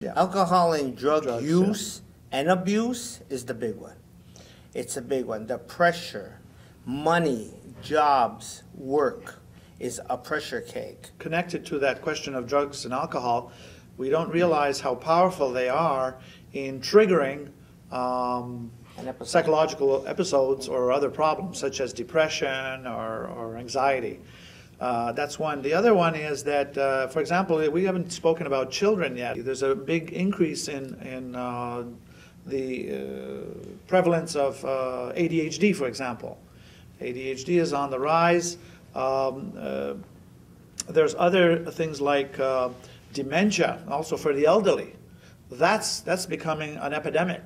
Yeah. Alcohol and drug Drugs, use and abuse is the big one. It's a big one. The pressure, money, jobs, work is a pressure cake. Connected to that question of drugs and alcohol, we don't realize how powerful they are in triggering psychological episodes or other problems such as depression or anxiety. That's one. The other one is that, for example, we haven't spoken about children yet. There's a big increase in the prevalence of ADHD, for example. ADHD is on the rise. There's other things like dementia, also for the elderly. That's becoming an epidemic.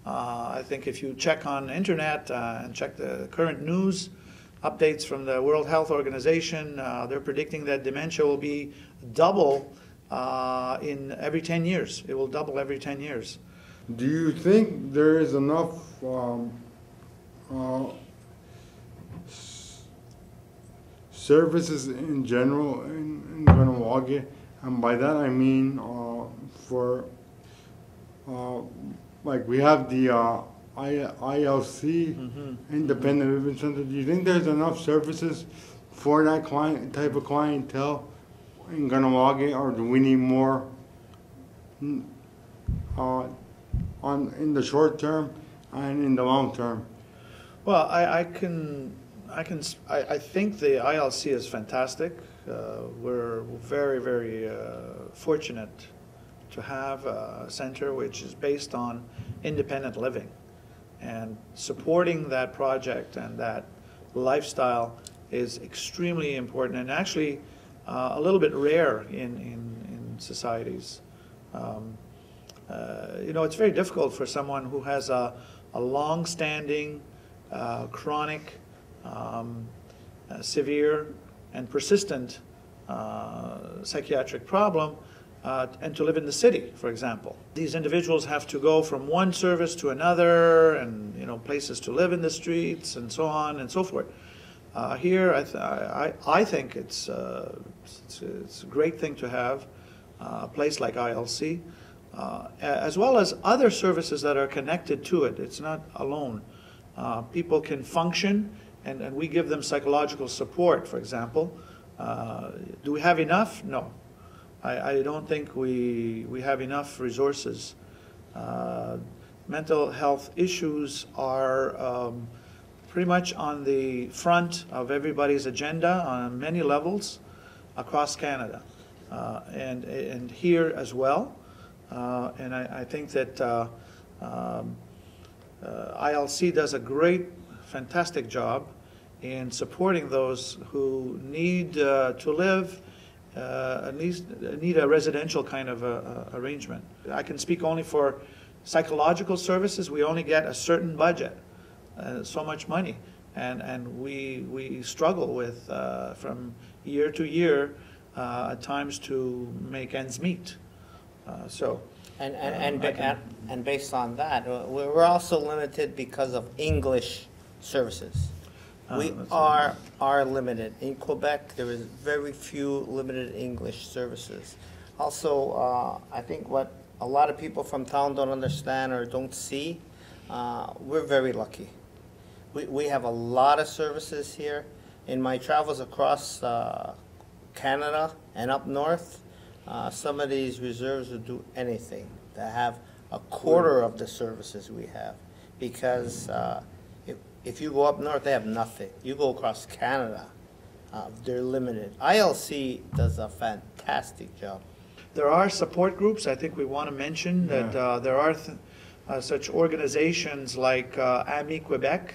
I think if you check on the internet and check the current news updates from the World Health Organization, they're predicting that dementia will be double in every 10 years. It will double every 10 years. Do you think there is enough services in general in Guanajuato? And by that I mean for like we have the ILC, Independent Living Center. Do you think there's enough services for that type of clientele in Guanajuato, or do we need more in the short term and in the long term? Well, I think the ILC is fantastic. We're very, very fortunate to have a center which is based on independent living, and supporting that project and that lifestyle is extremely important, and actually a little bit rare in societies. You know, it's very difficult for someone who has a long-standing, chronic, severe, and persistent psychiatric problem and to live in the city, for example. These individuals have to go from one service to another, and places to live in the streets, and so on and so forth. Here, I think it's a great thing to have a place like ILC, as well as other services that are connected to it. It's not alone. People can function, and we give them psychological support, for example. Do we have enough? No. I don't think we have enough resources. Mental health issues are pretty much on the front of everybody's agenda on many levels across Canada, and here as well. And I think that ILC does a great, fantastic job in supporting those who need to live, at least need a residential kind of arrangement. I can speak only for psychological services. We only get a certain budget, so much money, and we struggle with from year to year at times to make ends meet. And based on that, we're also limited because of English services. We are limited. In Quebec, there is very few limited English services. Also, I think what a lot of people from town don't understand or don't see, we're very lucky. We have a lot of services here. In my travels across Canada and up north, some of these reserves would do anything to have a quarter of the services we have, because if you go up north, they have nothing. You go across Canada, they're limited. ILC does a fantastic job. There are support groups. I think we want to mention that there are such organizations like AMI Quebec,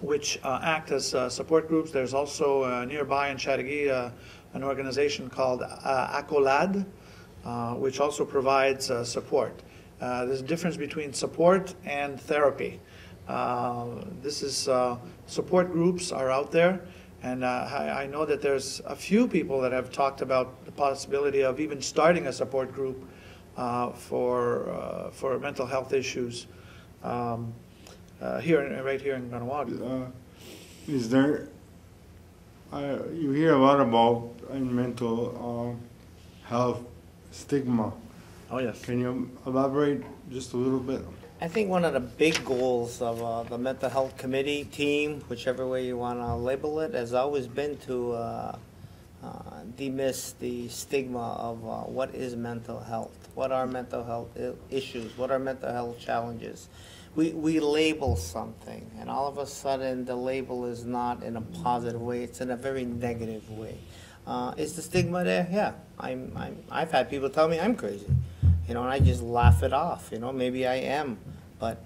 which act as support groups. There's also nearby in Chateauguay an organization called Accolade, which also provides support. There's a difference between support and therapy. Support groups are out there, and I know that there's a few people that have talked about the possibility of even starting a support group for mental health issues right here in Guanajuato. Is there? You hear a lot about mental health stigma. Oh, yes. Can you elaborate just a little bit? I think one of the big goals of the mental health committee team, whichever way you want to label it, has always been to demyst the stigma of what is mental health, what are mental health issues, what are mental health challenges. We label something, and all of a sudden the label is not in a positive way, it's in a very negative way. Is the stigma there? Yeah. I've had people tell me I'm crazy, and I just laugh it off, maybe I am. But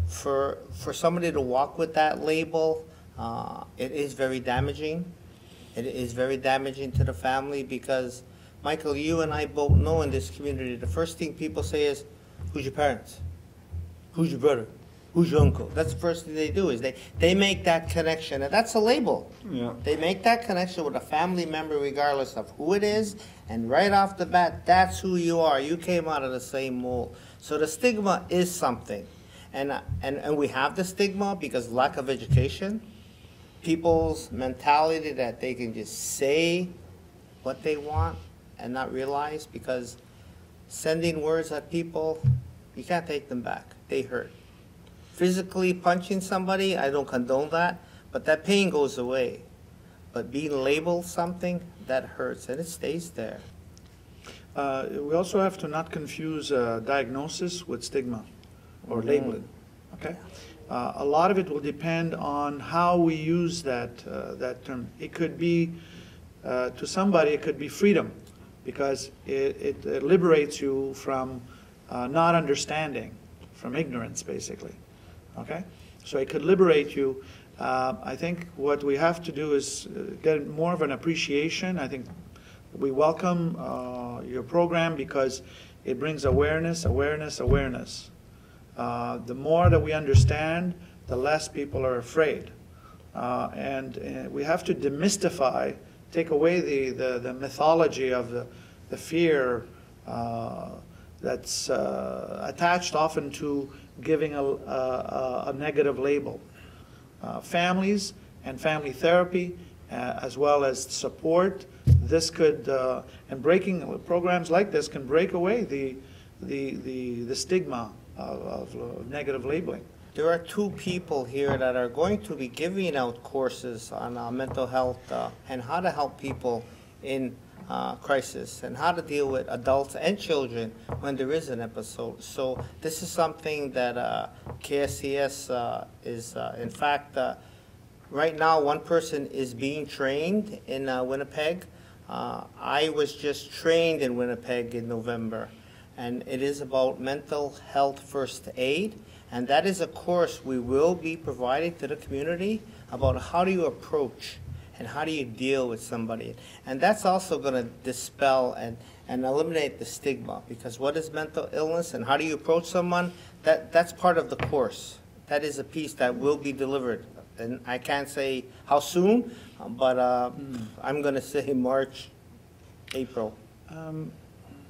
for somebody to walk with that label, it is very damaging. It is very damaging to the family because, Michael, you and I both know in this community, the first thing people say is, who's your parents? Who's your brother? Who's your uncle? That's the first thing they do is they make that connection, and that's a label. Yeah. They make that connection with a family member regardless of who it is, and right off the bat, that's who you are. You came out of the same mold. So the stigma is something. And we have the stigma because lack of education, people's mentality that they can just say what they want and not realize, because sending words at people, you can't take them back. They hurt. Physically punching somebody, I don't condone that, but that pain goes away. But being labeled something, that hurts, and it stays there. We also have to not confuse diagnosis with stigma or labeling. Okay, a lot of it will depend on how we use that term. It could be to somebody, it could be freedom, because it liberates you from not understanding, from ignorance, basically. Okay, so it could liberate you. I think what we have to do is get more of an appreciation. I think we welcome your program because it brings awareness, awareness, awareness. The more that we understand, the less people are afraid. And we have to demystify, take away the mythology of the fear that's attached often to giving a negative label. Families and family therapy, as well as support, this could, and breaking programs like this can break away the stigma of negative labeling. There are two people here that are going to be giving out courses on mental health and how to help people in crisis and how to deal with adults and children when there is an episode. So this is something that KSCS is, in fact, right now one person is being trained in Winnipeg. I was just trained in Winnipeg in November, and it is about mental health first aid. And that is a course we will be providing to the community about how do you approach and how do you deal with somebody. And that's also going to dispel and eliminate the stigma, because what is mental illness and how do you approach someone, that's part of the course. That is a piece that will be delivered. And I can't say how soon, but I'm going to say March, April.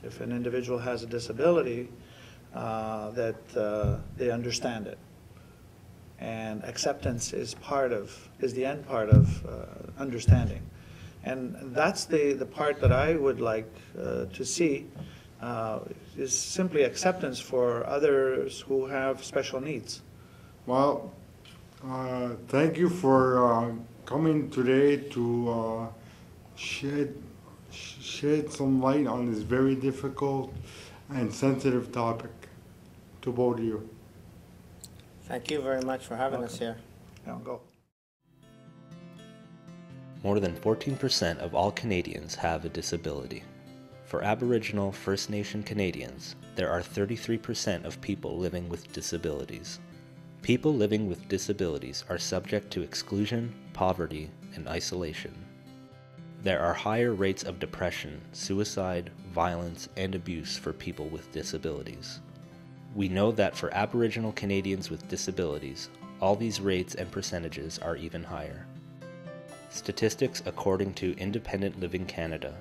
If an individual has a disability, that they understand it, and acceptance is the end part of understanding, and that's the part that I would like to see is simply acceptance for others who have special needs. Well, thank you for coming today to shed some light on this very difficult and sensitive topic to both of you. Thank you very much for having us here. Go. More than 14% of all Canadians have a disability. For Aboriginal First Nation Canadians, there are 33% of people living with disabilities. People living with disabilities are subject to exclusion, poverty, and isolation. There are higher rates of depression, suicide, violence, and abuse for people with disabilities. We know that for Aboriginal Canadians with disabilities, all these rates and percentages are even higher. Statistics according to Independent Living Canada